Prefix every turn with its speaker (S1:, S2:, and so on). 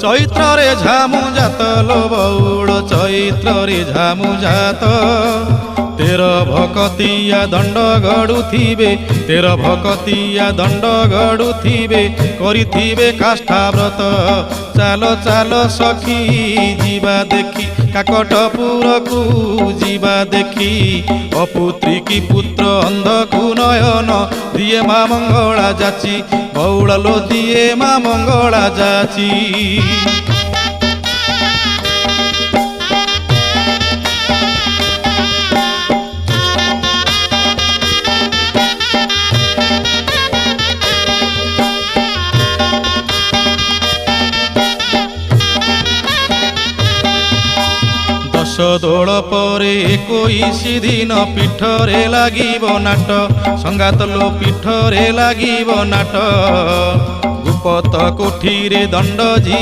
S1: ଚୈତ୍ରରେ ଝାମୁ ଜାତ ଲୋ ବଉଳ ଚୈତ୍ରରେ ଝାମୁ ଜାତ ତେର ଭକତିଆ ଦଣ୍ଡ ଗଡୁଥିବେ ତେର ଭକତିଆ ଦଣ୍ଡ ଗଡୁଥିବେ କରିଥିବେ କାଷ୍ଠାବ୍ରତ ଚାଲ ଚାଲ ସଖୀ ଯିବା ଦେଖି କାକଟପୁରକୁ ଯିବା ଦେଖି ଅପୁତ୍ରୀ କି ପୁତ୍ର ଅନ୍ଧକୁ ନୟନ ଦିଏ ମା ମଙ୍ଗଳା ଯାଚି ବଉଳ ଲୋ ଦିଏ ମା ମଙ୍ଗଳା ଯାଚି। ଦୋଳ ପରେ 21 ଦିନ ପୀଠରେ ଲାଗିବ ନାଟ ସଙ୍ଗାତ ଲୋ ପୀଠରେ ଲାଗିବ ନାଟ ଗୁପତ କୋଠିରେ ଦଣ୍ଡ